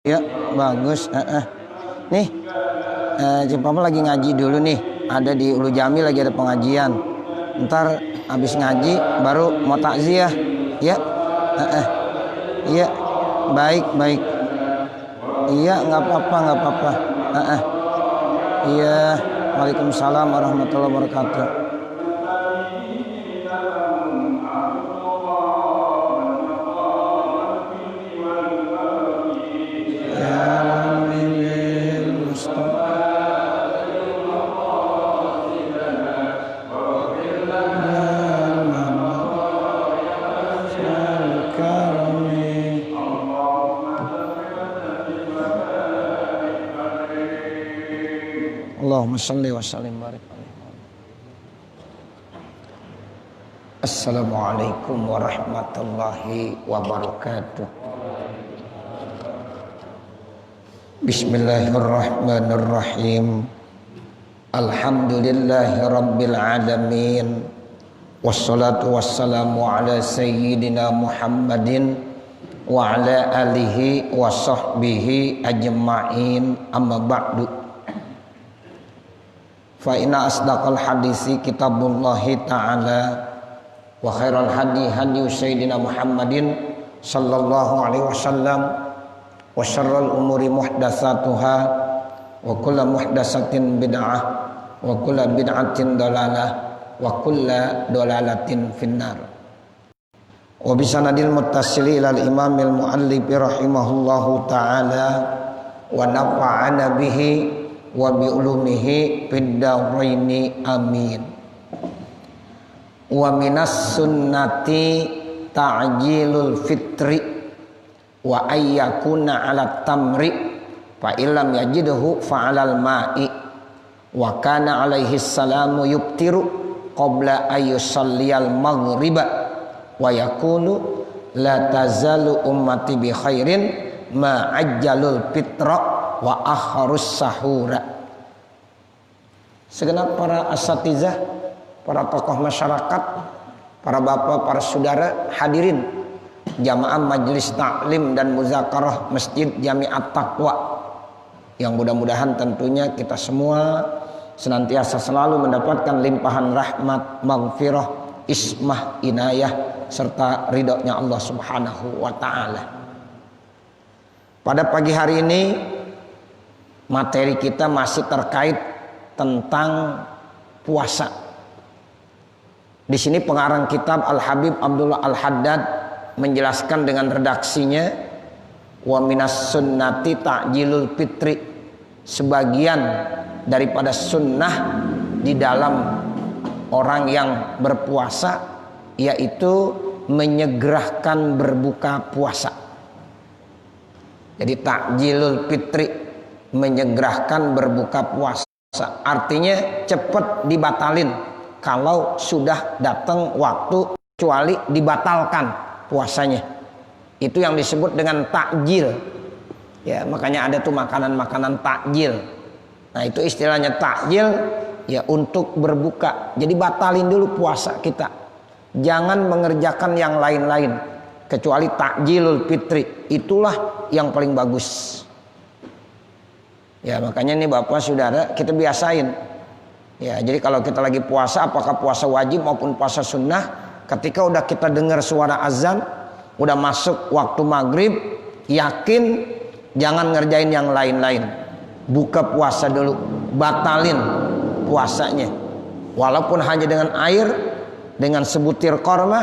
Ya bagus. Nih Papa lagi ngaji dulu nih, ada di Ulu Jami lagi ada pengajian. Ntar habis ngaji baru mau takziah ya. Iya baik. Iya nggak apa-apa. Iya, waalaikumsalam warahmatullahi wabarakatuh. Allahumma shalli wa sallim barik alaihi. Assalamualaikum warahmatullahi wabarakatuh. Bismillahirrahmanirrahim. Alhamdulillahi rabbil alamin. Wassalatu wassalamu ala sayyidina Muhammadin wa ala alihi wa sahbihi ajma'in, amma ba'du. Fa inna asdaqal hadisi kitabullahi ta'ala wa khairal hadi hadi sayyidina Muhammadin sallallahu alaihi wasallam, wa syarrul umuri muhdatsatuha, wa kullu muhdatsatin bid'ah, wa kullu bid'atin dalalah, wa kullu dalalatin finnar. Wa bisanadil muttasili ilal imamil muallif rahimahullahu ta'ala wa nafa'ana bihi wa bi ulumihi fid dharaini amin. Wa minas sunnati ta'jilul fitri wa ayyakuna 'ala tamri fa illam yajidhu fa'alal ma'i wa kana alaihi salamu yubtiru qabla ayyusalliyal maghriba wa yakunu la tazalu ummati bi khairin ma ajjalul fitra wa akharus sahura. Segenap para asatizah, para tokoh masyarakat, para bapak, para saudara hadirin jamaah majelis taklim dan muzakarah Masjid Jami'at Taqwa, yang mudah-mudahan tentunya kita semua senantiasa selalu mendapatkan limpahan rahmat, maghfirah, ismah, inayah serta ridhonya Allah Subhanahu wa ta'ala. Pada pagi hari ini materi kita masih terkait tentang puasa. Di sini pengarang kitab Al-Habib Abdullah Al-Haddad menjelaskan dengan redaksinya, wa minas sunnati ta'jilul fitri, sebagian daripada sunnah di dalam orang yang berpuasa yaitu menyegerakan berbuka puasa. Jadi ta'jilul fitri, menyegerakan berbuka puasa, artinya cepat dibatalin kalau sudah datang waktu, kecuali dibatalkan puasanya. Itu yang disebut dengan takjil. Ya, makanya ada tuh makanan-makanan takjil. Nah, itu istilahnya takjil, ya, untuk berbuka. Jadi batalin dulu puasa kita. Jangan mengerjakan yang lain-lain kecuali takjilul fitri. Itulah yang paling bagus. Ya, makanya nih Bapak Saudara, kita biasain. Ya, jadi kalau kita lagi puasa, apakah puasa wajib maupun puasa sunnah, ketika udah kita dengar suara azan, udah masuk waktu maghrib, yakin jangan ngerjain yang lain-lain. Buka puasa dulu, batalin puasanya. Walaupun hanya dengan air, dengan sebutir korma,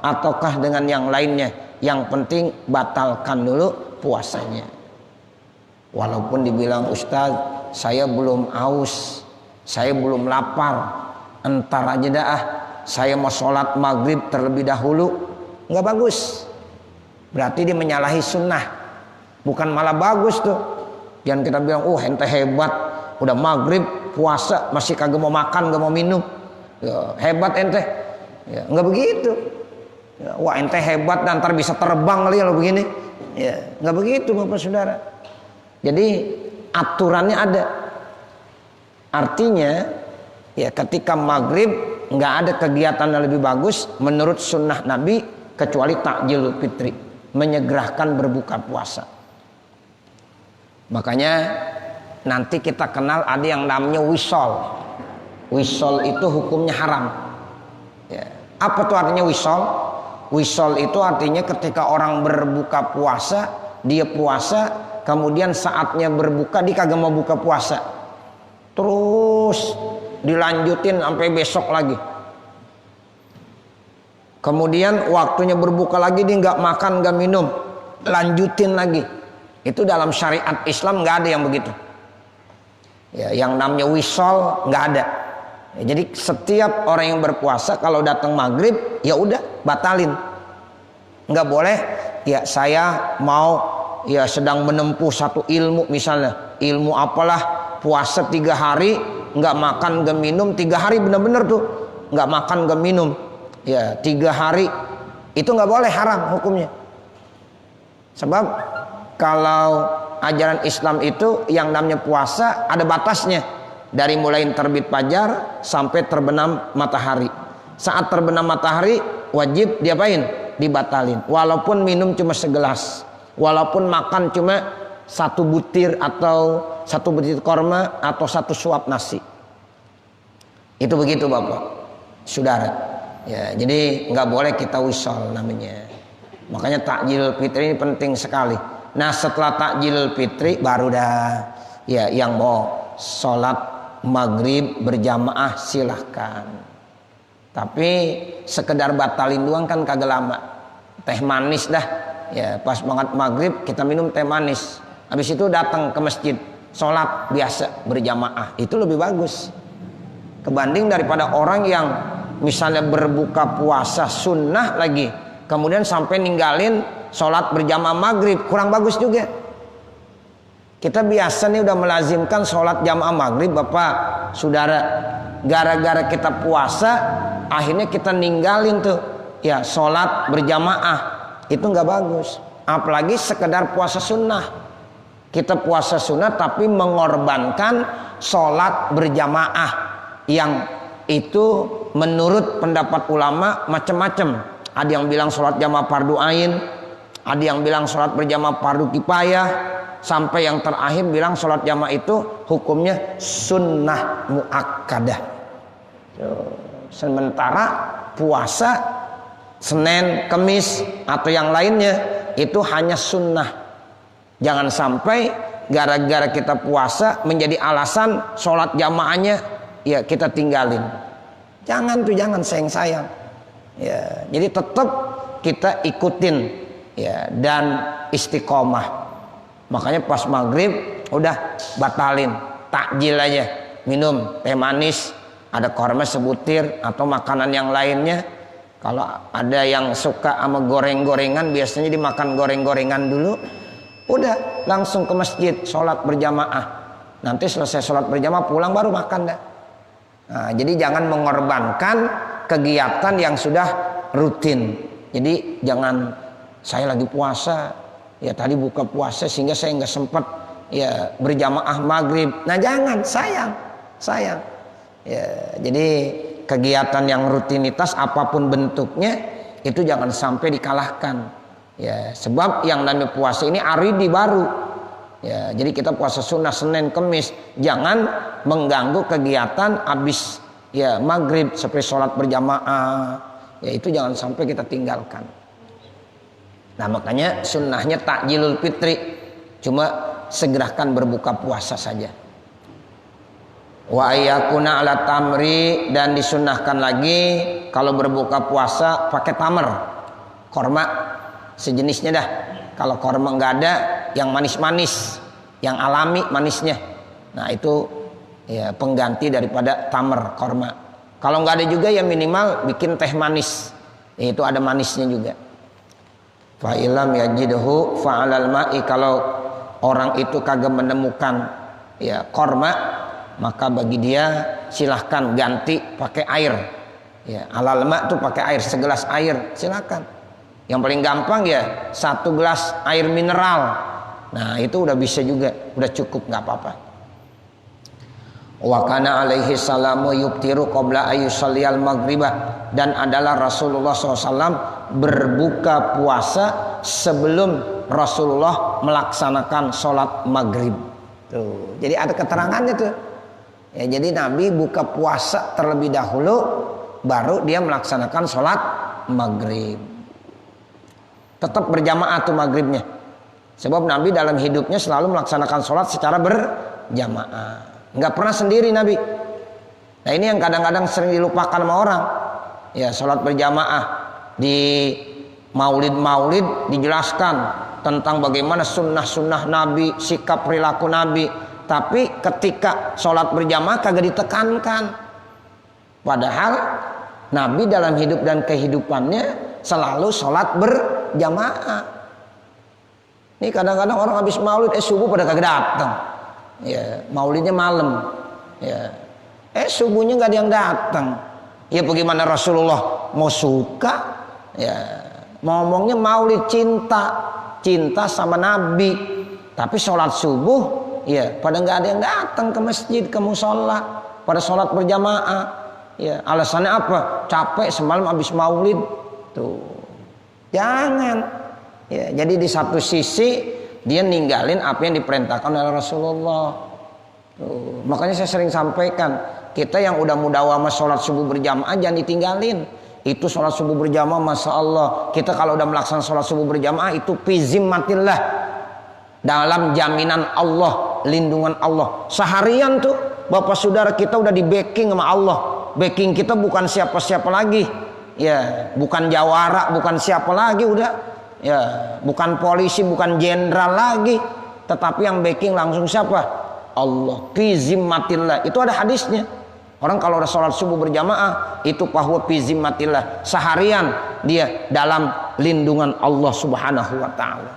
ataukah dengan yang lainnya. Yang penting batalkan dulu puasanya. Walaupun dibilang, Ustaz, saya belum aus, saya belum lapar, entar aja dah, saya mau sholat maghrib terlebih dahulu. Nggak bagus. Berarti dia menyalahi sunnah. Bukan malah bagus tuh. Jangan kita bilang, ente hebat, udah maghrib puasa masih kagak mau makan, gak mau minum. Ya, hebat ente. Ya, nggak begitu. Ya, wah, ente hebat dan ntar bisa terbang kali kalau begini. Ya, nggak begitu Bapak Saudara. Jadi aturannya ada. Artinya, ya, ketika maghrib nggak ada kegiatan yang lebih bagus menurut sunnah Nabi kecuali takjilul fitri, menyegerakan berbuka puasa. Makanya nanti kita kenal ada yang namanya wisol. Wisol itu hukumnya haram. Ya. Apa tuh artinya wisol? Wisol itu artinya ketika orang berbuka puasa, dia puasa, kemudian saatnya berbuka dia kagak mau buka puasa, terus dilanjutin sampai besok lagi. Kemudian waktunya berbuka lagi dia nggak makan nggak minum, lanjutin lagi. Itu dalam syariat Islam nggak ada yang begitu. Ya, yang namanya wisol nggak ada. Ya, jadi setiap orang yang berpuasa kalau datang maghrib ya udah batalin. Nggak boleh. Ya saya mau ya sedang menempuh satu ilmu misalnya, ilmu apalah, puasa 3 hari nggak makan nggak minum, 3 hari benar-benar tuh nggak makan nggak minum. Ya 3 hari itu nggak boleh, haram hukumnya. Sebab kalau ajaran Islam itu yang namanya puasa ada batasnya. Dari mulai terbit fajar sampai terbenam matahari. Saat terbenam matahari wajib diapain? Dibatalin. Walaupun minum cuma segelas, walaupun makan cuma 1 butir atau 1 butir korma atau 1 suap nasi. Itu begitu Bapak Saudara. Ya, jadi nggak boleh kita wisol namanya. Makanya takjil fitri ini penting sekali. Nah, setelah takjil fitri baru dah ya yang mau sholat maghrib berjamaah silahkan. Tapi sekedar batalin doang kan kagak lama. Teh manis dah. Ya, pas banget maghrib kita minum teh manis. Habis itu datang ke masjid, sholat biasa berjamaah. Itu lebih bagus. Kebanding daripada orang yang misalnya berbuka puasa sunnah lagi, kemudian sampai ninggalin sholat berjamaah maghrib, kurang bagus juga. Kita biasa nih udah melazimkan sholat jamaah maghrib, bapak, saudara. Gara-gara kita puasa, akhirnya kita ninggalin tuh, ya sholat berjamaah, itu nggak bagus. Apalagi sekedar puasa sunnah. Kita puasa sunnah tapi mengorbankan sholat berjamaah yang itu menurut pendapat ulama macam-macam. Ada yang bilang sholat jamaah fardu ain, ada yang bilang sholat berjamaah fardu kifayah, sampai yang terakhir bilang sholat jamaah itu hukumnya sunnah muakkadah. Sementara puasa Senin, Kemis atau yang lainnya itu hanya sunnah. Jangan sampai gara-gara kita puasa menjadi alasan sholat jamaahnya ya kita tinggalin. Jangan tuh, jangan, sayang. Ya, jadi tetap kita ikutin ya dan istiqomah. Makanya pas maghrib udah batalin, takjil aja, minum teh manis, ada korma sebutir atau makanan yang lainnya. Kalau ada yang suka sama goreng-gorengan, biasanya dimakan goreng-gorengan dulu. Udah langsung ke masjid sholat berjamaah. Nanti selesai sholat berjamaah pulang baru makan dah. Nah, jadi jangan mengorbankan kegiatan yang sudah rutin. Jadi jangan saya lagi puasa, ya tadi buka puasa sehingga saya nggak sempat ya berjamaah maghrib. Nah jangan, sayang. Ya, jadi kegiatan yang rutinitas apapun bentuknya itu jangan sampai dikalahkan. Ya, sebab yang namanya puasa ini aridi baru. Ya, jadi kita puasa sunnah Senin Kemis, jangan mengganggu kegiatan habis ya maghrib seperti sholat berjamaah. Ya itu jangan sampai kita tinggalkan. Nah makanya sunnahnya takjilul fitri, cuma segerakan berbuka puasa saja. Wa ayyakuna ala tamri, dan disunnahkan lagi kalau berbuka puasa pakai tamer, korma sejenisnya dah. Kalau korma nggak ada, yang manis-manis, yang alami manisnya. Nah itu ya pengganti daripada tamer, korma. Kalau nggak ada juga ya minimal bikin teh manis, itu ada manisnya juga. Fa ilam yajidhu fa'alal ma'i, kalau orang itu kagak menemukan ya korma, maka bagi dia silahkan ganti pakai air. Ya, alal ma' tuh pakai air, segelas air silakan. Yang paling gampang ya 1 gelas air mineral. Nah itu udah bisa juga, udah cukup, nggak apa-apa. Wa kana alaihi salamu yubtiru qabla ayyusalliyal maghribah, dan adalah Rasulullah SAW berbuka puasa sebelum Rasulullah melaksanakan sholat maghrib. Tuh, jadi ada keterangannya tuh. Ya, jadi Nabi buka puasa terlebih dahulu, baru dia melaksanakan sholat maghrib. Tetap berjamaah tuh maghribnya. Sebab Nabi dalam hidupnya selalu melaksanakan sholat secara berjamaah. Nggak pernah sendiri Nabi. Nah ini yang kadang-kadang sering dilupakan sama orang. Ya sholat berjamaah di maulid-maulid dijelaskan tentang bagaimana sunnah-sunnah Nabi, sikap perilaku Nabi. Tapi ketika sholat berjamaah kagak ditekankan. Padahal Nabi dalam hidup dan kehidupannya selalu sholat berjamaah. Ini kadang-kadang orang habis maulid subuh pada kagak datang. Ya, maulidnya malam. Ya. Subuhnya nggak ada yang datang. Ya bagaimana Rasulullah mau suka? Ya, ngomongnya maulid cinta sama Nabi. Tapi sholat subuh, ya pada nggak ada yang datang ke masjid, ke musola, pada sholat berjamaah. Ya, alasannya apa? Capek semalam habis maulid. Tuh, jangan. Ya, jadi di satu sisi dia ninggalin apa yang diperintahkan oleh Rasulullah. Tuh, makanya saya sering sampaikan, kita yang udah mudawamah sholat subuh berjamaah jangan ditinggalin. Itu sholat subuh berjamaah, masya Allah. Kita kalau udah melaksanakan sholat subuh berjamaah itu fizimmatillah, dalam jaminan Allah, lindungan Allah. Seharian tuh bapak saudara kita udah di backing sama Allah. Backing kita bukan siapa-siapa lagi, ya, bukan jawara, bukan siapa lagi, udah, ya, bukan polisi, bukan jenderal lagi, tetapi yang backing langsung siapa? Allah. Fizimmatillah. Itu ada hadisnya. Orang kalau udah sholat subuh berjamaah itu bahwa fizimmatillah, seharian dia dalam lindungan Allah Subhanahu wa taala.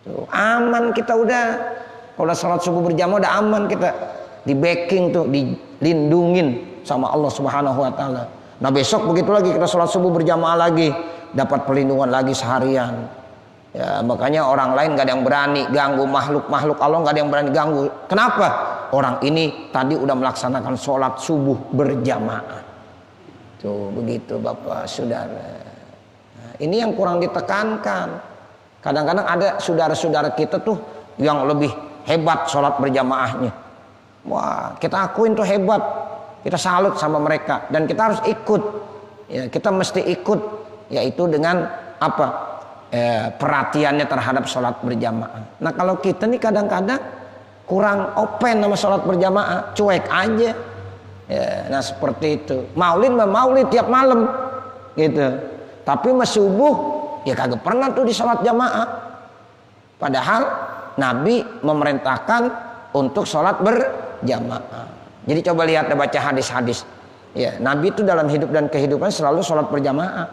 Tuh, aman kita udah. Kalau sholat subuh berjamaah udah aman kita. Di backing tuh, dilindungin sama Allah Subhanahu wa taala. Nah, besok begitu lagi kita sholat subuh berjamaah lagi, dapat perlindungan lagi seharian. Ya, makanya orang lain gak ada yang berani ganggu makhluk Allah, gak ada yang berani ganggu. Kenapa? Orang ini tadi udah melaksanakan sholat subuh berjamaah. Tuh begitu bapak saudara. Nah, ini yang kurang ditekankan. Kadang-kadang ada saudara-saudara kita tuh yang lebih hebat sholat berjamaahnya. Wah, kita akuin tuh hebat. Kita salut sama mereka dan kita harus ikut. Ya, kita mesti ikut, yaitu dengan apa? Perhatiannya terhadap sholat berjamaah. Nah, kalau kita nih kadang-kadang kurang open sama sholat berjamaah, cuek aja. Ya, nah seperti itu. Maulid tiap malam, gitu. Tapi subuh, ya kagak pernah tuh di sholat jamaah. Padahal Nabi memerintahkan untuk sholat berjamaah. Jadi coba lihat, baca hadis-hadis. Ya, Nabi itu dalam hidup dan kehidupan selalu sholat berjamaah.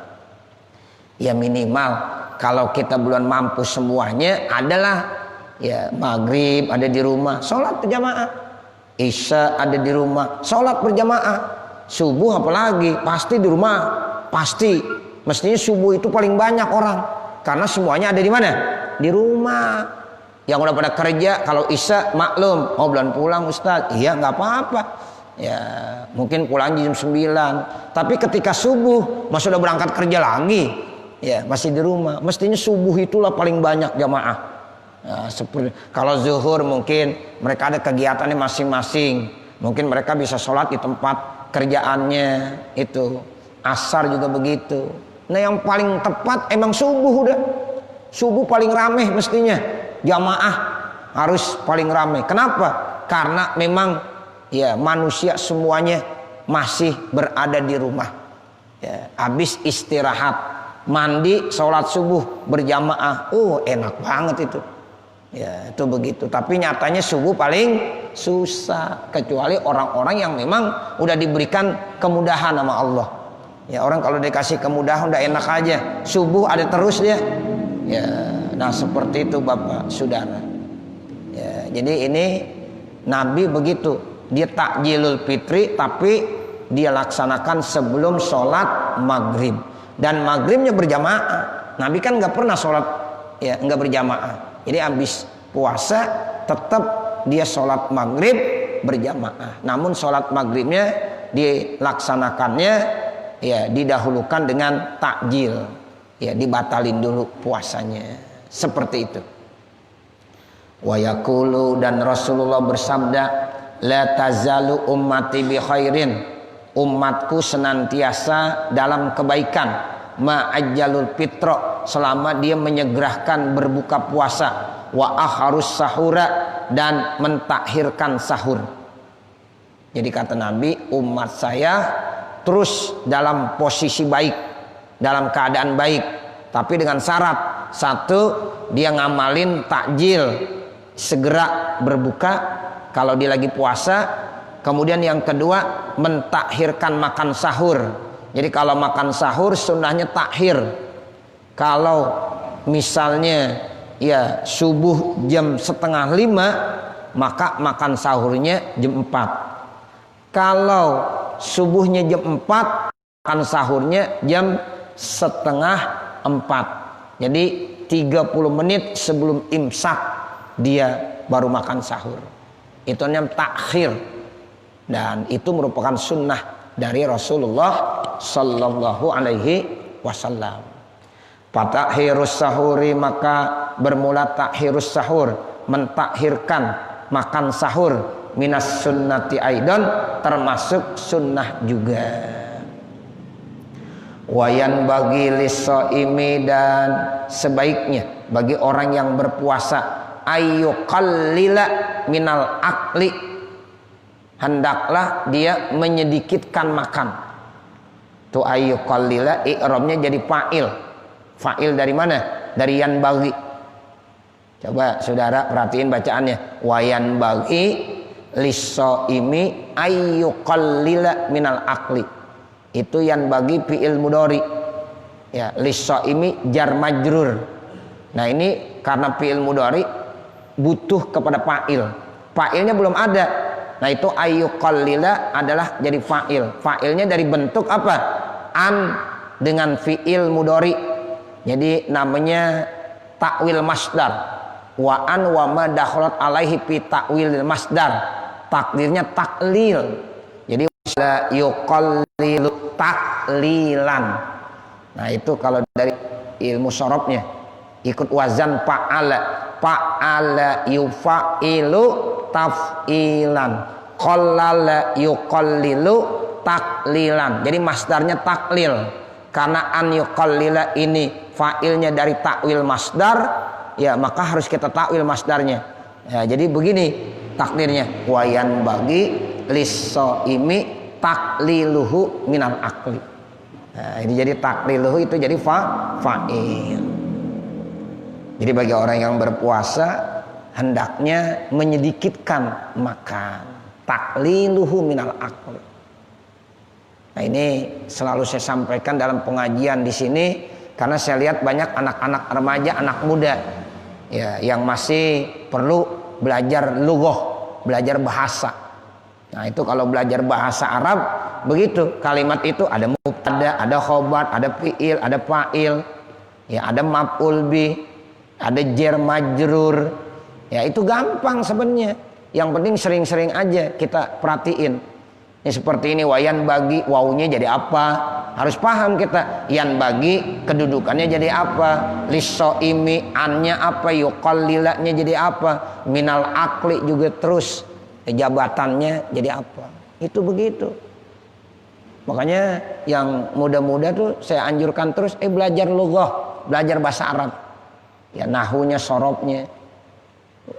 Ya minimal kalau kita belum mampu semuanya adalah ya maghrib ada di rumah sholat berjamaah, isya ada di rumah sholat berjamaah, subuh apalagi pasti di rumah, pasti mestinya subuh itu paling banyak orang karena semuanya ada di mana? Di rumah. Yang udah pada kerja kalau isya maklum, oh belum pulang Ustaz, iya nggak apa-apa, ya mungkin pulang jam 9, tapi ketika subuh masa udah berangkat kerja lagi, ya masih di rumah. Mestinya subuh itulah paling banyak jamaah. Nah, seperti kalau zuhur mungkin mereka ada kegiatannya masing-masing. Mungkin mereka bisa sholat di tempat kerjaannya itu. Asar juga begitu. Nah, yang paling tepat emang subuh udah. Subuh paling ramai mestinya. Jamaah harus paling ramai. Kenapa? Karena memang ya manusia semuanya masih berada di rumah. Ya, habis istirahat, mandi, sholat subuh berjamaah, enak banget itu. Ya itu begitu. Tapi nyatanya subuh paling susah, kecuali orang-orang yang memang udah diberikan kemudahan sama Allah. Ya orang kalau dikasih kemudahan udah enak aja, subuh ada terus dia. Ya, nah seperti itu bapak saudara. Ya, jadi ini Nabi begitu, dia takjilul fitri tapi dia laksanakan sebelum sholat maghrib. Dan maghribnya berjamaah. Nabi kan nggak pernah sholat ya nggak berjamaah. Jadi habis puasa tetap dia sholat maghrib berjamaah. Namun sholat maghribnya dilaksanakannya ya didahulukan dengan takjil. Ya dibatalin dulu puasanya. Seperti itu. Wa yaqulu, dan Rasulullah bersabda, la tazalu ummati bi khairin, umatku senantiasa dalam kebaikan, ma'ajjalul fitra, selama dia menyegerakan berbuka puasa, wa akharus sahura, dan mentakhirkan sahur. Jadi kata Nabi, umat saya terus dalam posisi baik, dalam keadaan baik, tapi dengan syarat satu, dia ngamalin takjil, segera berbuka kalau dia lagi puasa. Kemudian yang kedua, mentakhirkan makan sahur. Jadi kalau makan sahur sunnahnya takhir. Kalau misalnya ya subuh jam 4:30, maka makan sahurnya jam 4. Kalau subuhnya jam 4, makan sahurnya jam 3:30. Jadi 30 menit sebelum imsak dia baru makan sahur. Itu namanya takhir. Dan itu merupakan sunnah dari Rasulullah Sallallahu Alaihi Wasallam. Fatakhirus sahuri, maka bermula takhirus sahur, mentakhirkan makan sahur, minas sunnati aidan, termasuk sunnah juga. Wayan bagi lisoimi, dan sebaiknya bagi orang yang berpuasa ayyuqallila minal akli, hendaklah dia menyedikitkan makan. Tu ayyuqallila i'rabnya jadi fa'il. Fa'il dari mana? Dari yan bagi. Coba saudara perhatiin bacaannya. Wayan bagi lisoimi ayyuqallila minal akli. Itu yang bagi fi'il mudhari. Ya, lisoimi jar majrur. Nah, ini karena fi'il mudhari butuh kepada fa'il. Fa'ilnya belum ada. Nah, itu ayyuqallila adalah jadi fa'il. Fa'ilnya dari bentuk apa? An dengan fi'il mudhari. Jadi namanya takwil masdar. Wa an wa ma dakhalat alaihi fi takwil masdar. Takdirnya taklil. Jadi la yuqallilu taklilan. Nah, itu kalau dari ilmu sorobnya ikut wazan fa'ala. Fa'ala yufa'ilu taf'ilan. Qallala yuqallilu taklilan. Jadi masdarnya taklil. Karena an yuqallila ini fa'ilnya dari takwil masdar, ya maka harus kita takwil masdarnya. Ya, jadi begini takdirnya. Wayan bagi lisoimi takliluhu minal akli. Nah, ini jadi takliluhu itu jadi fa'il. Jadi bagi orang yang berpuasa hendaknya menyedikitkan makan. Takliluhu minal akli. Nah, ini selalu saya sampaikan dalam pengajian di sini karena saya lihat banyak anak-anak remaja, anak muda ya yang masih perlu belajar lughah, belajar bahasa. Nah, itu kalau belajar bahasa Arab begitu, kalimat itu ada mubtada, ada khobar, ada fi'il, ada fa'il, ya ada maf'ul bih, ada jar majrur. Ya itu gampang sebenarnya. Yang penting sering-sering aja kita perhatiin. Ya seperti ini, wayan bagi, wawunya jadi apa? Harus paham kita. Yan bagi kedudukannya jadi apa? Lisoimi annya apa? Yuqallilanya jadi apa? Minal akli juga terus jabatannya jadi apa? Itu begitu. Makanya yang muda-muda tuh saya anjurkan terus belajar lughah, belajar bahasa Arab. Ya nahunya, sorobnya.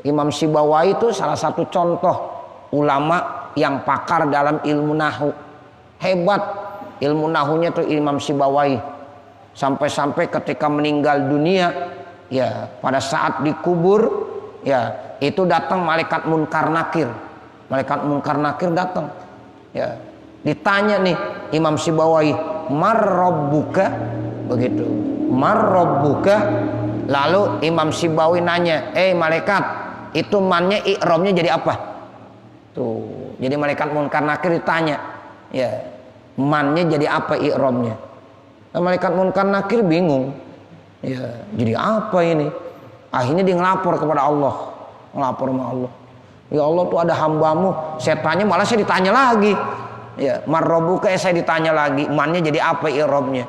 Imam Sibawahi itu salah satu contoh ulama yang pakar dalam ilmu nahu. Hebat ilmu nahunya tuh Imam Sibawahi. Sampai-sampai ketika meninggal dunia, ya pada saat dikubur, ya itu datang malaikat munkar nakir. Malaikat munkar nakir datang. Ya, ditanya nih Imam Sibawahi, "Man rabbuka?" Begitu. "Man rabbuka?" Lalu Imam Sibawahi nanya, malaikat, itu mannya i'rabnya jadi apa? Tuh. Jadi malaikat munkar nakir ditanya, ya, mannya jadi apa i'rabnya? Nah, malaikat munkar nakir bingung. Ya, jadi apa ini? Akhirnya dia ngelapor kepada Allah. Ngelapor sama Allah. Ya Allah, tuh ada hambamu, saya tanya malah saya ditanya lagi. Ya, marrobuka, saya ditanya lagi, mannya jadi apa i'rabnya?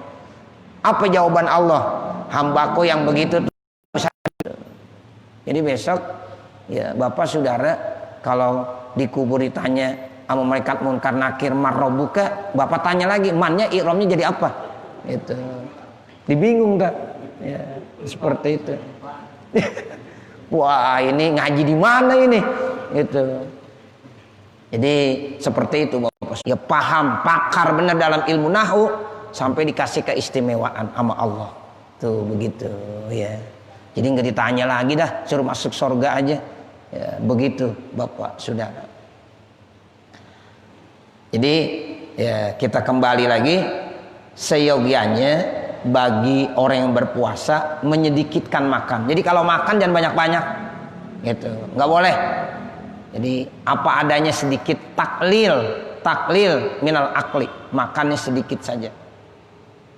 Apa jawaban Allah? Hambaku yang begitu tuh. Jadi besok ya Bapak Saudara kalau dikubur ditanya sama malaikat munkar nakir marrobuka, Bapak tanya lagi mannya i'rabnya jadi apa? Itu dibingung tak? Ya, seperti itu. Wah, ini ngaji di mana ini? Itu. Jadi seperti itu Bapak. Ya paham, pakar benar dalam ilmu nahwu sampai dikasih keistimewaan sama Allah. Tuh begitu ya. Jadi nggak ditanya lagi dah, suruh masuk surga aja. Ya, begitu Bapak Saudara. Jadi ya kita kembali lagi, seyogianya bagi orang yang berpuasa menyedikitkan makan. Jadi kalau makan jangan banyak-banyak, gitu, nggak boleh. Jadi apa adanya sedikit, taklil minal akli, makannya sedikit saja.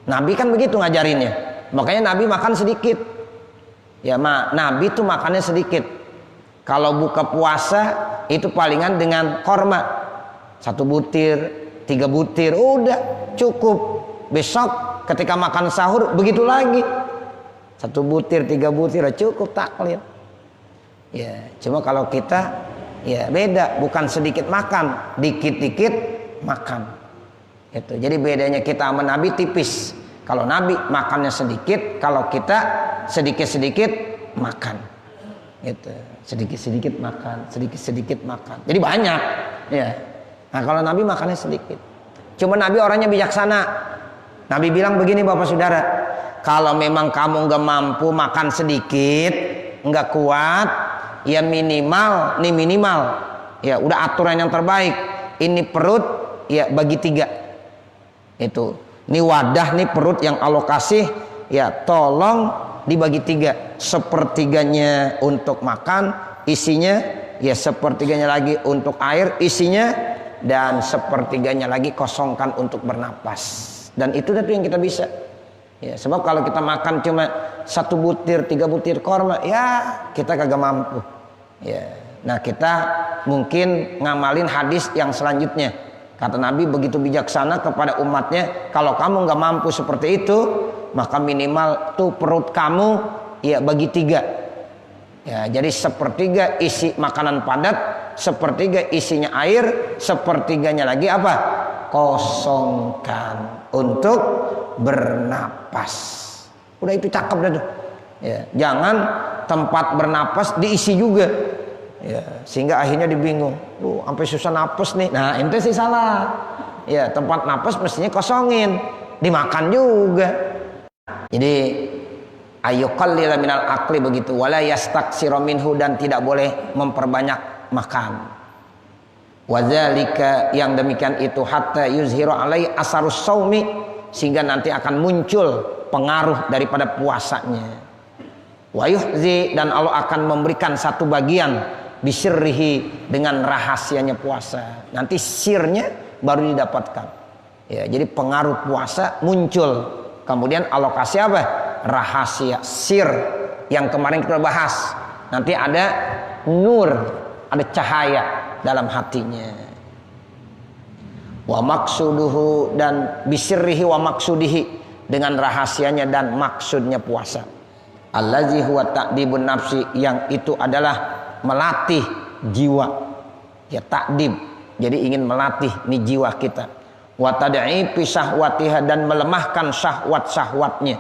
Nabi kan begitu ngajarinnya, makanya Nabi makan sedikit. Ya Nabi tuh makannya sedikit. Kalau buka puasa itu palingan dengan korma 1 butir, 3 butir, udah cukup. Besok ketika makan sahur begitu lagi 1 butir, 3 butir, cukup taklil. Ya cuma kalau kita ya beda, bukan sedikit makan, dikit-dikit makan. Itu. Jadi bedanya kita sama Nabi tipis. Kalau Nabi makannya sedikit, kalau kita sedikit-sedikit makan. Gitu. Sedikit-sedikit makan, sedikit-sedikit makan. Jadi banyak, ya. Nah, kalau Nabi makannya sedikit. Cuma Nabi orangnya bijaksana. Nabi bilang begini Bapak Saudara, kalau memang kamu nggak mampu makan sedikit, nggak kuat, ya minimal, ya udah aturan yang terbaik. Ini perut, ya bagi 3. Itu. Ini wadah, nih perut yang Allah kasih, ya tolong dibagi 3. Sepertiganya untuk makan, isinya, ya sepertiganya lagi untuk air, isinya, dan sepertiganya lagi kosongkan untuk bernapas. Dan itu yang kita bisa. Ya, sebab kalau kita makan cuma 1 butir, 3 butir korma, ya kita kagak mampu. Ya. Nah, kita mungkin ngamalin hadis yang selanjutnya. Kata Nabi begitu bijaksana kepada umatnya, kalau kamu nggak mampu seperti itu, maka minimal tuh perut kamu ya bagi 3. Ya, jadi sepertiga isi makanan padat, sepertiga isinya air, sepertiganya lagi apa? Kosongkan untuk bernapas. Udah itu cakep dah tuh. Ya, jangan tempat bernapas diisi juga. Ya, sehingga akhirnya dibingung, sampai susah napas nih. Nah, ente sih salah. Ya, tempat napas mestinya kosongin, dimakan juga. Jadi ayyuqallila minal akli begitu, wala yastaksira minhu, dan tidak boleh memperbanyak makan. Wadzalika, yang demikian itu, hatta yuzhiru alai asarus saumi, sehingga nanti akan muncul pengaruh daripada puasanya. Wa yuhzi, dan Allah akan memberikan satu bagian bisirrihi, dengan rahasianya puasa. Nanti sirnya baru didapatkan. Ya, jadi pengaruh puasa muncul. Kemudian Allah kasih apa? Rahasia, sir yang kemarin kita bahas. Nanti ada nur, ada cahaya dalam hatinya. Wa maksuduhu, dan bisirrihi wa maksudihi, dengan rahasianya dan maksudnya puasa. Allazi huwa ta'dibun nafsi, yang itu adalah melatih jiwa. Ya, takdib, jadi ingin melatih nih jiwa kita. Wa tad'ifi syahwatiha, dan melemahkan syahwat-syahwatnya.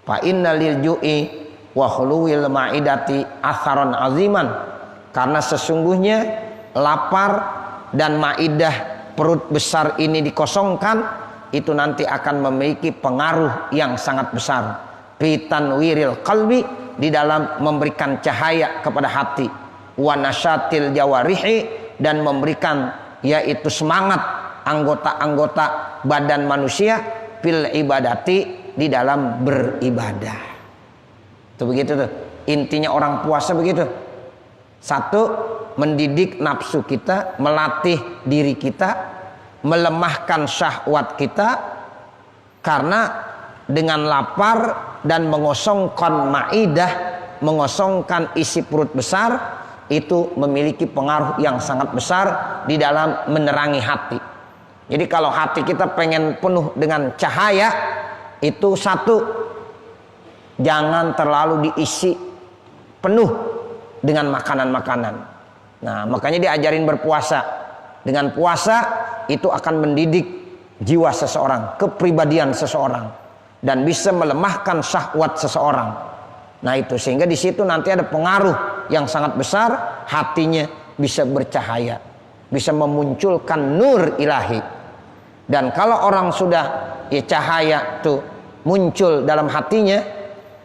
Fa inna lil ju'i wa khuluwil ma'idati atharon aziman, karena sesungguhnya lapar dan maidah, perut besar ini dikosongkan, itu nanti akan memiliki pengaruh yang sangat besar. Fitan wiril qalbi, di dalam memberikan cahaya kepada hati. Wa nasyatil jawarihi, dan memberikan yaitu semangat anggota-anggota badan manusia fil ibadati, di dalam beribadah. Itu begitu tuh. Intinya orang puasa begitu. 1, mendidik nafsu kita, melatih diri kita, melemahkan syahwat kita, karena dengan lapar dan mengosongkan maidah, mengosongkan isi perut besar, itu memiliki pengaruh yang sangat besar di dalam menerangi hati. Jadi kalau hati kita pengen penuh dengan cahaya, itu 1, jangan terlalu diisi penuh dengan makanan-makanan. Nah, makanya diajarin berpuasa. Dengan puasa itu akan mendidik jiwa seseorang, kepribadian seseorang, dan bisa melemahkan syahwat seseorang. Nah itu, sehingga di situ nanti ada pengaruh yang sangat besar, hatinya bisa bercahaya, bisa memunculkan nur ilahi. Dan kalau orang sudah ya cahaya tuh muncul dalam hatinya,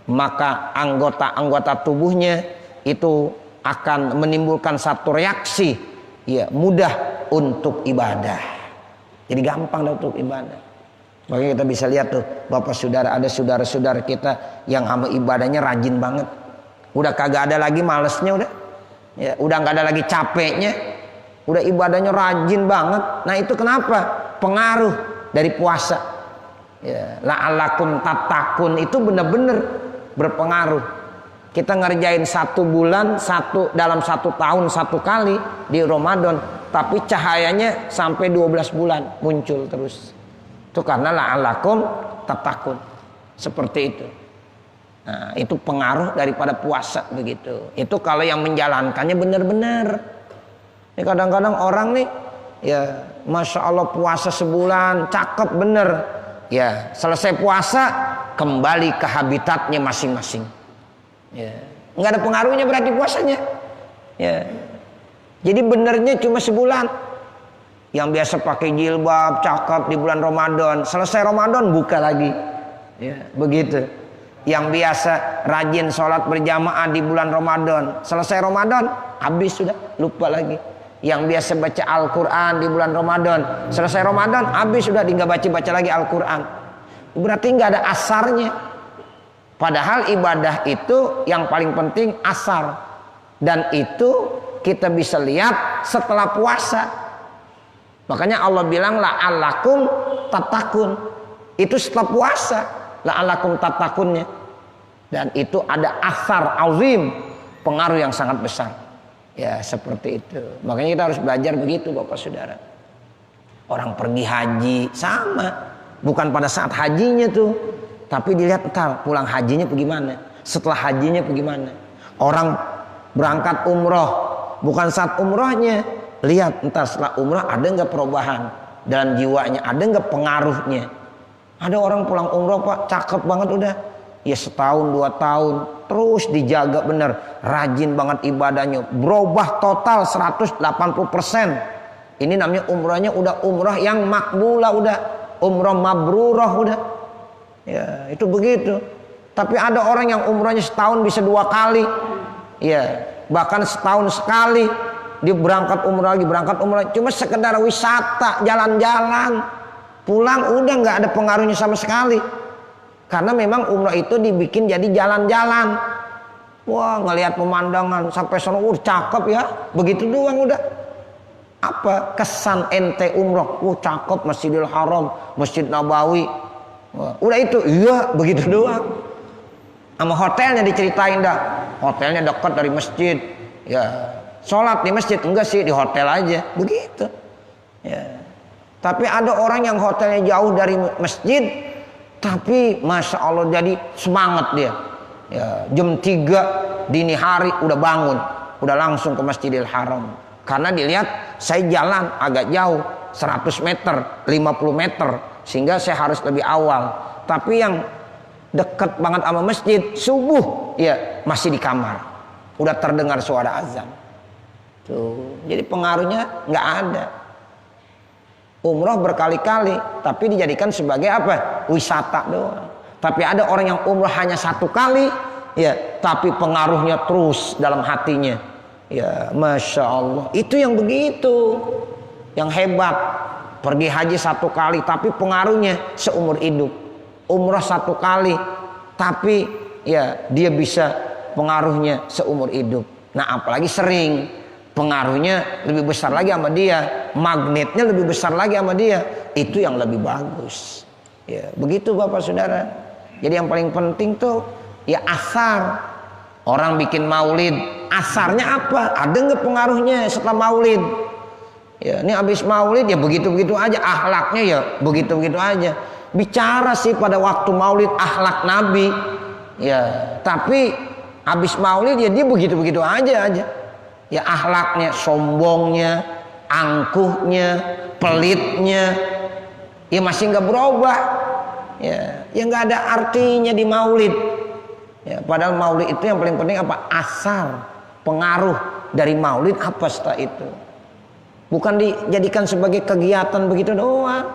maka anggota-anggota tubuhnya itu akan menimbulkan satu reaksi, ya mudah untuk ibadah. Jadi gampang untuk ibadah. Makanya kita bisa lihat tuh, Bapak Saudara, ada saudara-saudara kita yang sama ibadahnya rajin banget. Udah kagak ada lagi malesnya, udah nggak ada lagi capeknya, udah ibadahnya rajin banget. Nah itu kenapa? Pengaruh dari puasa. Ya, la'allakum tattaqun itu benar-benar berpengaruh. Kita ngerjain 1 bulan, dalam 1 tahun 1 kali di Ramadan, tapi cahayanya sampai 12 bulan muncul terus. Itu karena la'allakum tattaqun. Seperti itu. Nah, itu pengaruh daripada puasa begitu. Itu kalau yang menjalankannya benar-benar. Ini kadang-kadang orang nih, ya Masya Allah puasa sebulan, cakep bener. Ya, selesai puasa kembali ke habitatnya masing-masing. Ya, nggak ada pengaruhnya berarti puasanya. Ya, jadi benernya cuma sebulan. Yang biasa pakai jilbab, cakep di bulan Ramadan, selesai Ramadan buka lagi. Ya, begitu. Yang biasa rajin sholat berjamaah di bulan Ramadan, selesai Ramadan habis sudah, lupa lagi. Yang biasa baca Al-Quran di bulan Ramadan, selesai Ramadan habis sudah, nggak baca lagi Al-Quran. Berarti nggak ada asarnya. Padahal ibadah itu yang paling penting asar, dan itu kita bisa lihat setelah puasa. Makanya Allah bilang la'allakum tatakun, itu setelah puasa la'allakum tatakunnya, dan itu ada asar azim, pengaruh yang sangat besar. Ya, seperti itu. Makanya kita harus belajar begitu, Bapak Saudara. Orang pergi haji sama, bukan pada saat hajinya tuh, tapi dilihat entar pulang hajinya bagaimana, setelah hajinya bagaimana. Orang berangkat umroh, bukan saat umrohnya, lihat entar setelah umroh ada nggak perubahan dalam jiwanya, ada nggak pengaruhnya. Ada orang pulang umroh Pak, cakep banget udah, ya setahun 2 tahun terus dijaga bener, rajin banget ibadahnya, berubah total 180%. Ini namanya umrohnya udah umroh yang makbulah, udah umroh mabrurah udah. Ya, itu begitu. Tapi ada orang yang umrohnya setahun bisa 2 kali, ya bahkan setahun sekali. Dia berangkat umrah lagi, berangkat umrah, cuma sekedar wisata, jalan-jalan, pulang udah nggak ada pengaruhnya sama sekali. Karena memang umrah itu dibikin jadi jalan-jalan. Wah, ngelihat pemandangan sampai sono, cakep ya, begitu doang udah. Apa kesan ente umrah? Cakep, Masjidil Haram, Masjid Nabawi. Wah, udah itu, iya begitu doang. Sama hotelnya diceritain dah, hotelnya dekat dari masjid, ya. Sholat di masjid enggak sih, di hotel aja, begitu. Ya. Tapi ada orang yang hotelnya jauh dari masjid, tapi masya Allah jadi semangat dia. Ya, jam 3 dini hari udah bangun, udah langsung ke Masjidil Haram. Karena dilihat saya jalan agak jauh, 100 meter, 50 meter, sehingga saya harus lebih awal. Tapi yang dekat banget sama masjid, subuh, ya masih di kamar, udah terdengar suara azan. Tuh, jadi pengaruhnya nggak ada. Umroh berkali-kali, tapi dijadikan sebagai apa? Wisata doang. Tapi ada orang yang umroh hanya 1 kali, ya, tapi pengaruhnya terus dalam hatinya. Ya, masya Allah. Itu yang begitu, yang hebat. Pergi haji 1 kali, tapi pengaruhnya seumur hidup. Umroh 1 kali, tapi ya dia bisa pengaruhnya seumur hidup. Nah, apalagi sering. Pengaruhnya lebih besar lagi sama dia, magnetnya lebih besar lagi sama dia, itu yang lebih bagus. Ya, begitu Bapak Saudara. Jadi yang paling penting tuh ya asar. Orang bikin maulid, asarnya apa? Ada nggak pengaruhnya setelah maulid? Ya, ini habis maulid ya begitu-begitu aja, akhlaknya ya begitu-begitu aja. Bicara sih pada waktu maulid akhlak Nabi, ya, tapi habis maulid ya dia begitu-begitu aja. Ya akhlaknya, sombongnya, angkuhnya, pelitnya, ya masih nggak berubah. Ya nggak ada artinya di maulid. Ya, padahal maulid itu yang paling penting apa? Asar, pengaruh dari maulid apa setelah itu? Bukan dijadikan sebagai kegiatan begitu doang.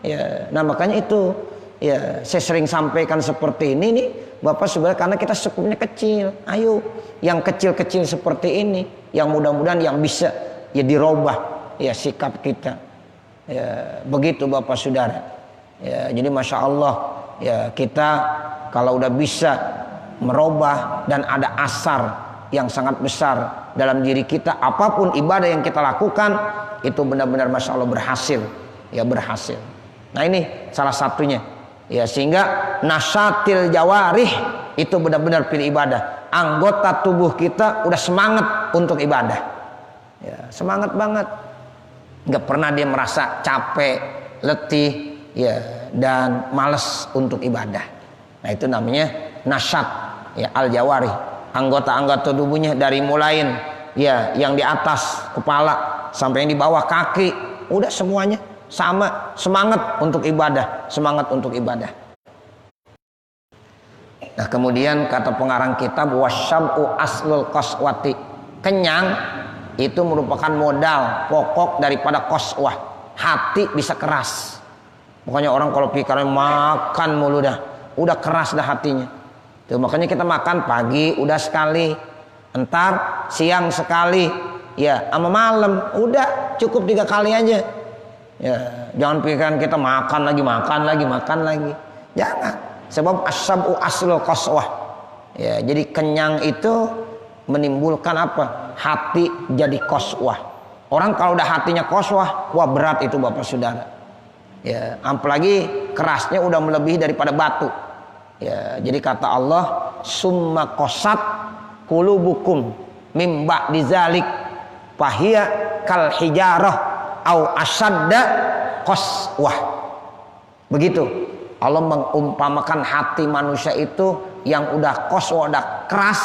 Ya, nah makanya itu, ya saya sering sampaikan seperti ini nih, Bapak sebenarnya karena kita skupnya kecil. Ayo, yang kecil-kecil seperti ini, yang mudah-mudahan yang bisa ya dirubah ya sikap kita. Ya, begitu Bapak Saudara. Ya, jadi masya Allah ya kita kalau udah bisa merubah dan ada asar yang sangat besar dalam diri kita, apapun ibadah yang kita lakukan itu benar-benar masya Allah berhasil, ya berhasil. Nah ini salah satunya, ya sehingga nasyatil jawarih itu benar-benar pilih ibadah. Anggota tubuh kita udah semangat untuk ibadah, ya semangat banget, nggak pernah dia merasa capek, letih, ya dan malas untuk ibadah. Nah itu namanya nasyat, ya al jawarih. Anggota-anggota tubuhnya dari mulain ya yang di atas kepala sampai yang di bawah kaki, udah semuanya sama semangat untuk ibadah, semangat untuk ibadah. Nah, kemudian kata pengarang kitab wasyab'u aslul qaswati, kenyang itu merupakan modal pokok daripada qaswah, hati bisa keras. Pokoknya orang kalau pikirannya makan mulu dah, udah keras dah hatinya. Tuh, makanya kita makan pagi udah sekali, entar siang sekali, ya sama malam udah cukup 3 kali aja. Ya, jangan pikiran kita makan lagi. Jangan. Sebab asyabu aslul qaswah. Ya, jadi kenyang itu menimbulkan apa? Hati jadi qaswah. Orang kalau udah hatinya qaswah, wah berat itu Bapak Saudara. Ya, apalagi kerasnya udah melebihi daripada batu. Ya, jadi kata Allah, summa qasat qulubukum mim ba'di zalik fahiya kal hijarah au asadda qaswah. Begitu. Allah mengumpamakan hati manusia itu yang udah qaswah, udah keras,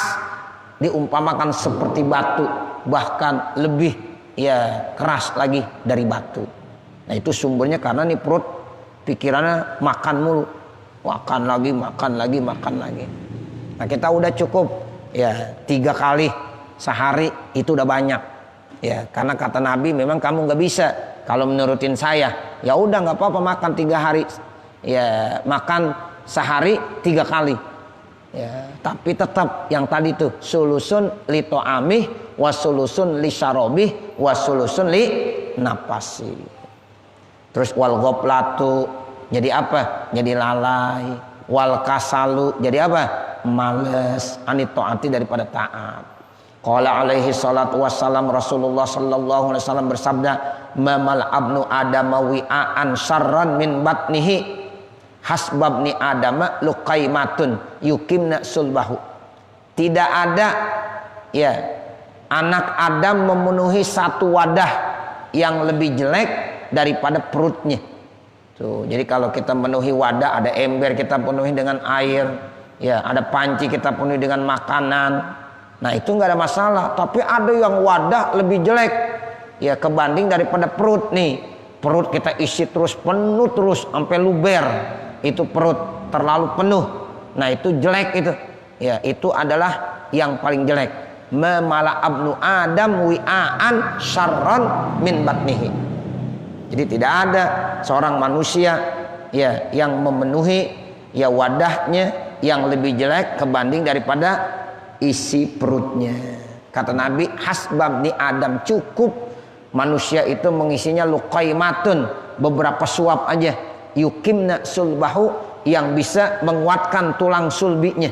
diumpamakan seperti batu, bahkan lebih ya keras lagi dari batu. Nah, itu sumbernya karena nih perut pikirannya makan mulu, makan lagi. Nah, kita udah cukup ya 3 kali sehari itu udah banyak. Ya, karena kata Nabi memang kamu nggak bisa kalau menurutin saya. Ya udah nggak apa-apa makan 3 hari. Ya, makan sehari 3 kali. Ya, tapi tetap yang tadi tuh sulusun li to'amih wa sulusun li syarobih wa sulusun li napasi. Terus wal ghoplatu jadi apa? Jadi lalai. Wal kasalu jadi apa? Males. Anit ta'ati daripada taat. Qala alaihi salatu wassalam, Rasulullah sallallahu alaihi wasallam bersabda, mamal abnu adama wi'an syarran min batnihi hasbabni adama luqaimatun yukimna sulbahu. Tidak ada ya anak Adam memenuhi satu wadah yang lebih jelek daripada perutnya. Tuh, jadi kalau kita memenuhi wadah, ada ember kita penuhi dengan air, ya ada panci kita penuhi dengan makanan. Nah, itu nggak ada masalah. Tapi ada yang wadah lebih jelek ya kebanding daripada perut nih. Perut kita isi terus, penuh terus sampai luber. Itu perut terlalu penuh. Nah, itu jelek itu. Ya, itu adalah yang paling jelek. Memala abnu adam wi'an syarran min batnihi. Jadi tidak ada seorang manusia ya yang memenuhi ya wadahnya yang lebih jelek kebanding daripada isi perutnya. Kata Nabi, hasbabni adam, cukup manusia itu mengisinya luqaimatun, beberapa suap aja. Yukimna sulbahu, yang bisa menguatkan tulang sulbinya.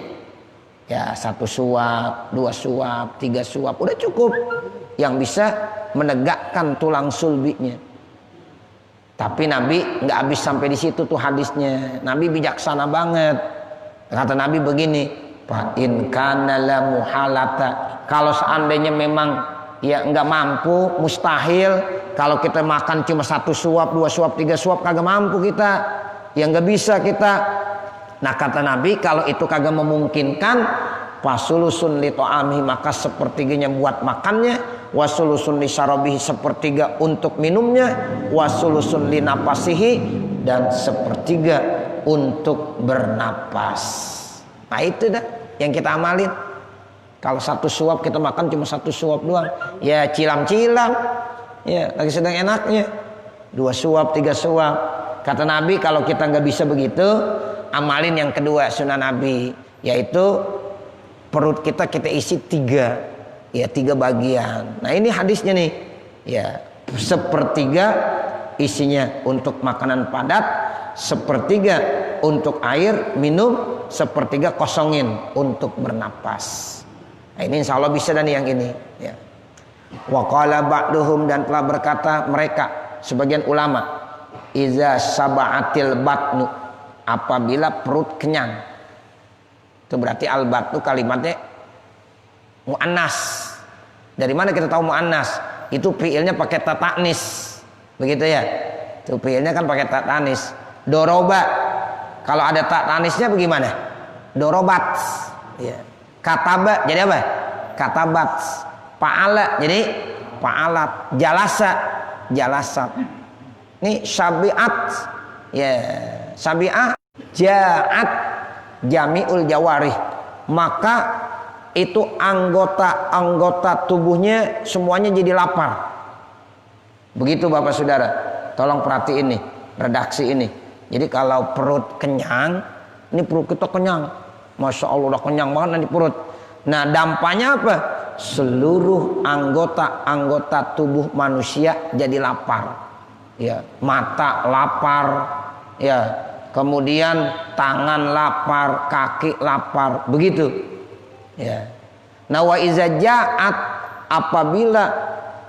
Ya, 1 suap, 2 suap, 3 suap, udah cukup. Yang bisa menegakkan tulang sulbinya. Tapi Nabi nggak habis sampai di situ tuh hadisnya. Nabi bijaksana banget. Kata Nabi begini, fa in kana la muhalata, kalau seandainya memang ya nggak mampu, mustahil. Kalau kita makan cuma 1 suap, 2 suap, 3 suap, kagak mampu kita. Ya nggak bisa kita. Nah, kata Nabi, kalau itu kagak memungkinkan, fasulusun li to'amihi, maka sepertiganya buat makannya, wasulusun li syarabihi, sepertiga untuk minumnya, wasulusun li napasihi, dan sepertiga untuk bernapas. Nah, itu dah yang kita amalin. Kalau 1 suap kita makan cuma 1 suap doang, ya cilam-cilam. Ya, lagi sedang enaknya. 2 suap, 3 suap. Kata Nabi, kalau kita nggak bisa begitu, amalin yang kedua sunnah Nabi, yaitu perut kita isi 3, ya 3 bagian. Nah, ini hadisnya nih, ya 1/3 isinya untuk makanan padat, 1/3 untuk air minum, 1/3 kosongin untuk bernapas. Nah, ini insya Allah bisa dan yang ini. Ya. Wa qala ba'duhum, dan telah berkata mereka sebagian ulama, iza saba'atil batnu, apabila perut kenyang. Itu berarti al-batnu kalimatnya mu'annas. Dari mana kita tahu mu'annas? Itu fiilnya pakai ta ta'nis. Begitu ya. Itu fiilnya kan pakai ta ta'nis. Doroba, kalau ada ta ta'nisnya bagaimana? Dorobat. Ya. Kataba jadi apa? Katabat. Fa'ala jadi fa'alat. Jalasa, jalasat. Nih sabiat, ya sabiah ja'at jami'ul jawarih, maka itu anggota-anggota tubuhnya semuanya jadi lapar. Begitu Bapak Saudara, tolong perhatiin nih redaksi ini. Jadi kalau perut kenyang, ini perut kita kenyang, Masya Allah udah kenyang banget nanti perut. Nah dampaknya apa? Seluruh anggota-anggota tubuh manusia jadi lapar. Ya, mata lapar, ya, kemudian tangan lapar, kaki lapar, begitu. Ya. Nah wa iza ja'at, apabila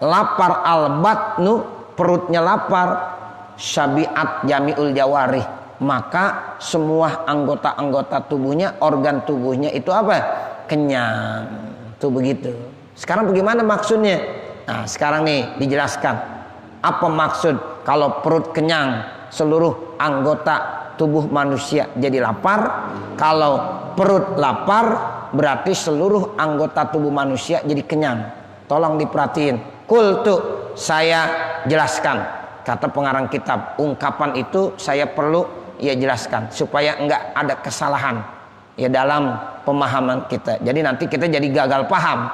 lapar al-batnu, perutnya lapar, syabi'at jami'ul jawarih, maka semua anggota-anggota tubuhnya, organ tubuhnya itu apa? Kenyang. Tuh begitu. Sekarang bagaimana maksudnya? Nah sekarang nih dijelaskan. Apa maksud kalau perut kenyang, seluruh anggota tubuh manusia jadi lapar? Kalau perut lapar, berarti seluruh anggota tubuh manusia jadi kenyang. Tolong diperhatiin. Kultu, saya jelaskan. Kata pengarang kitab, ungkapan itu saya perlu jelaskan supaya enggak ada kesalahan ya dalam pemahaman kita. Jadi nanti kita jadi gagal paham.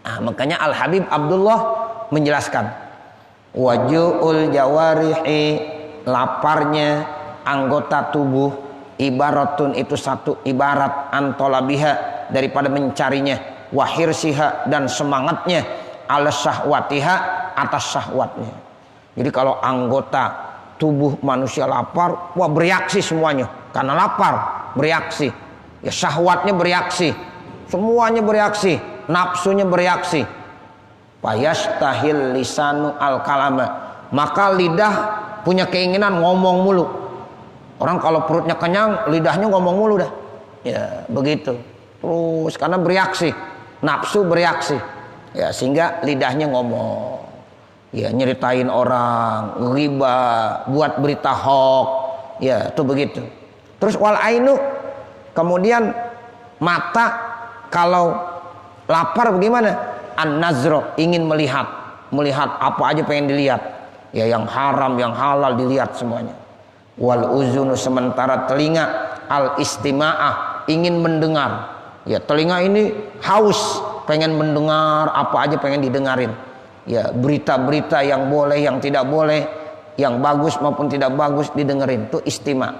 Nah, makanya Al Habib Abdullah menjelaskan. Waju'ul jawarihi, laparnya anggota tubuh, ibaratun itu satu ibarat, antolabiha daripada mencarinya, wahirsiha dan semangatnya, ala syahwatiha atas syahwatnya. Jadi kalau anggota tubuh manusia lapar, wah bereaksi semuanya karena lapar, bereaksi. Ya syahwatnya bereaksi, semuanya bereaksi, nafsunya bereaksi. Payastahil lisanu al kalama, maka lidah punya keinginan ngomong mulu. Orang kalau perutnya kenyang, lidahnya ngomong mulu dah. Ya begitu. Terus karena bereaksi, nafsu bereaksi. Ya sehingga lidahnya ngomong. Ya nyeritain orang, riba, buat berita hoax. Ya itu begitu. Terus wal ainu, kemudian mata kalau lapar bagaimana? An-nazro, ingin melihat apa aja pengen dilihat, ya yang haram yang halal dilihat semuanya. Wal uzunu, sementara telinga al istima'ah, ingin mendengar, ya telinga ini haus pengen mendengar apa aja pengen didengarin, ya berita-berita yang boleh yang tidak boleh, yang bagus maupun tidak bagus didengerin, itu istima'.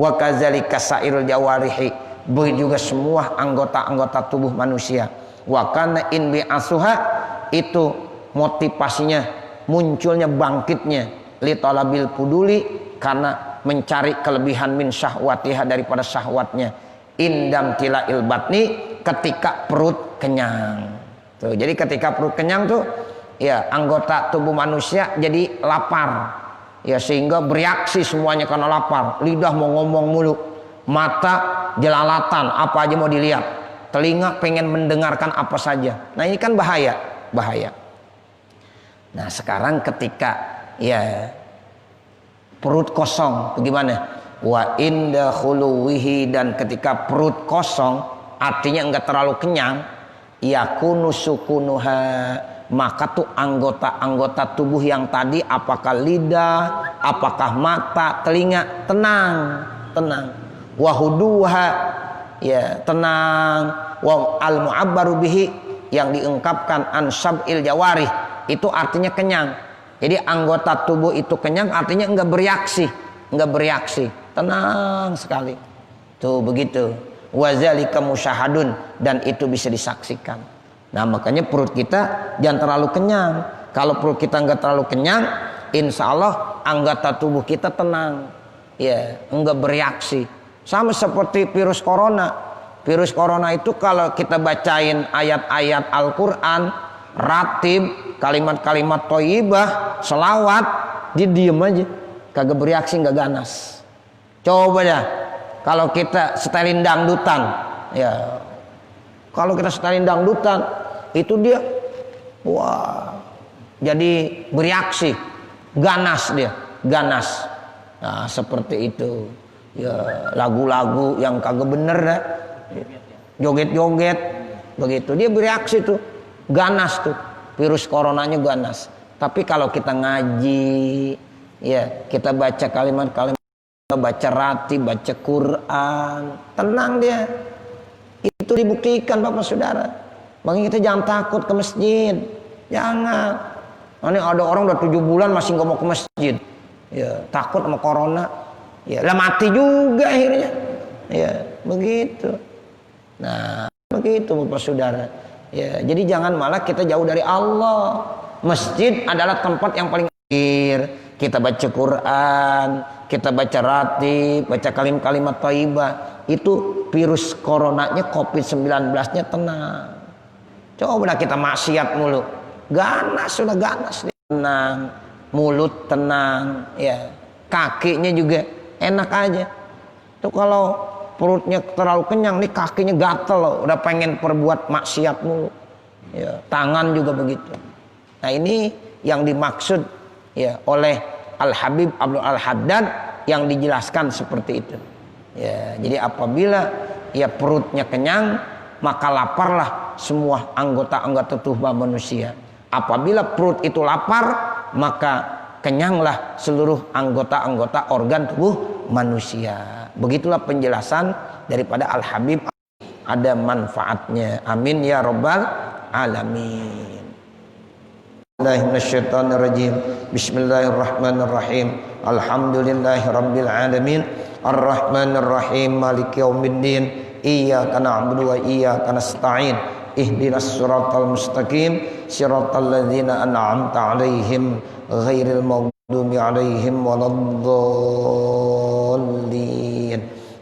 Wa kadzalika sairul jawarihi, begitu juga semua anggota-anggota tubuh manusia. Wa kana in bi asuha, itu motivasinya, munculnya, bangkitnya li talabil puduli, karena mencari kelebihan min syahwatiha daripada syahwatnya, indam tilail batni, ketika perut kenyang. Tuh, jadi ketika perut kenyang tuh ya anggota tubuh manusia jadi lapar. Ya sehingga bereaksi semuanya karena lapar. Lidah mau ngomong mulu, mata jelalatan apa aja mau dilihat. Telinga pengen mendengarkan apa saja. Nah ini kan bahaya. Nah sekarang ketika ya perut kosong bagaimana? Wa inda khuluwihi, dan ketika perut kosong artinya enggak terlalu kenyang, yakunu sukunuha, maka tuh anggota-anggota tubuh yang tadi, apakah lidah, apakah mata, telinga, tenang. Wahuduha, ya tenang. Wa al mu'abbaru bihi, yang diungkapkan an sab'il jawarih, itu artinya kenyang. Jadi anggota tubuh itu kenyang artinya enggak bereaksi, tenang sekali. Tuh begitu. Wa zalika musyahadun, dan itu bisa disaksikan. Nah makanya perut kita jangan terlalu kenyang. Kalau perut kita enggak terlalu kenyang, insya Allah anggota tubuh kita tenang, ya enggak bereaksi. Sama seperti virus corona. Virus corona itu kalau kita bacain ayat-ayat Al-Quran, ratib, kalimat-kalimat thayyibah, selawat, dia diem aja, kagak bereaksi, nggak ganas. Coba ya, kalau kita setelin dangdutan, ya, kalau kita setelin dangdutan, itu dia, wah, jadi bereaksi, ganas dia, ganas. Nah, seperti itu. Ya, lagu-lagu yang kagak bener dah. Joget-joget begitu dia bereaksi tuh, ganas tuh, virus coronanya ganas. Tapi kalau kita ngaji Ya, kita baca kalimat-kalimat, baca rati, baca Quran, tenang dia. Itu dibuktikan Bapak Saudara. Makanya kita jangan takut ke masjid. Jangan. Ini ada orang udah 7 bulan masih nggak mau ke masjid. Ya, takut sama corona. Ya, lah mati juga akhirnya. Ya, begitu. Nah, begitu Bapak Saudara. Ya, jadi jangan malah kita jauh dari Allah. Masjid adalah tempat yang paling akhir. Kita baca Quran, kita baca ratib, baca kalimat thayyibah. Itu virus coronanya COVID-19-nya tenang. Coba kita maksiat mulu. Ganas, sudah ganas. Tenang. Mulut tenang. Ya. Kakinya juga enak aja. Tuh kalau perutnya terlalu kenyang, nih kakinya gatel loh. Udah pengen perbuat maksiat mulu. Ya. Tangan juga begitu. Nah ini yang dimaksud ya oleh Al-Habib Abdul Al-Haddad yang dijelaskan seperti itu. Ya, jadi apabila ya perutnya kenyang, maka laparlah semua anggota-anggota tubuh manusia. Apabila perut itu lapar, maka kenyanglah seluruh anggota-anggota organ tubuh manusia. Begitulah penjelasan daripada Al-Habib, ada manfaatnya. Amin ya rabbal alamin. Bismillahirrahmanirrahim. Alhamdulillahirabbil alamin. Ar-Rahmanir-Rahim. Maliki yaumiddin. Iyyaka na'budu wa iyyaka nasta'in. Ihdinas siratal mustaqim. Siratal ladzina an'amta 'alaihim ghairil maghdubi 'alaihim waladdallin.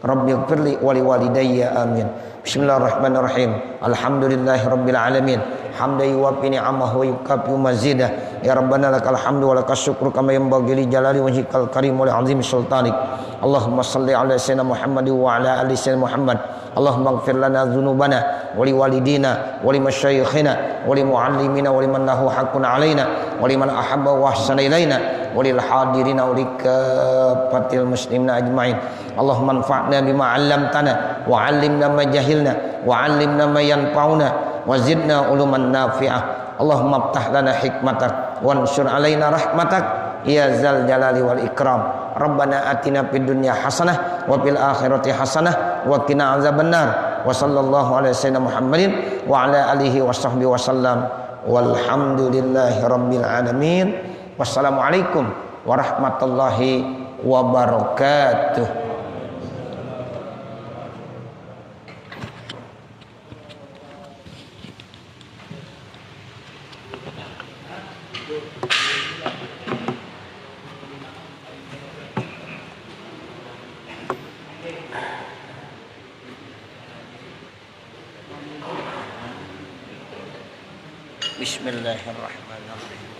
Rabbighfirli wa liwalidayya amin. Bismillahirrahmanirrahim. Alhamdulillahirabbil alamin. Hamdan yuwaffi ni'amahu wa yukafi'u mazidah. Ya Rabbana lakal hamdu wa lakas syukru kama yanbaghi li jalali wajhikal karim wa li 'azimi sultanik. Allahumma shalli ala sayyidina Muhammad wa ala ali sayyidina Muhammad. Allahumma ighfir lana dzunubana wa li walidina wa li masyayikhina wa li muallimina wa liman lahu haqqun alaina wa liman ahabba wa ahsana ilaina wa lil hadirina wa li kafatil muslimina ajmain. Allahumma anfa'na bima 'allamtana wa 'allimna ma jahilna wa 'allimna ma yanfa'una wa zidna uluman nafi'ah. Allahumma aftah lana hikmatak wansur alaina rahmatak ya zal jalali wal ikram. Rabbana atina fid dunya hasanah wa fil akhirati hasanah wa qina azabannar. Wa sallallahu alaihi sayyidina Muhammadin wa ala alihi wa sahbihi wasallam. Walhamdulillahi rabbil alamin. Wassalamualaikum warahmatullahi wabarakatuh. Bismillahirrahmanirrahim.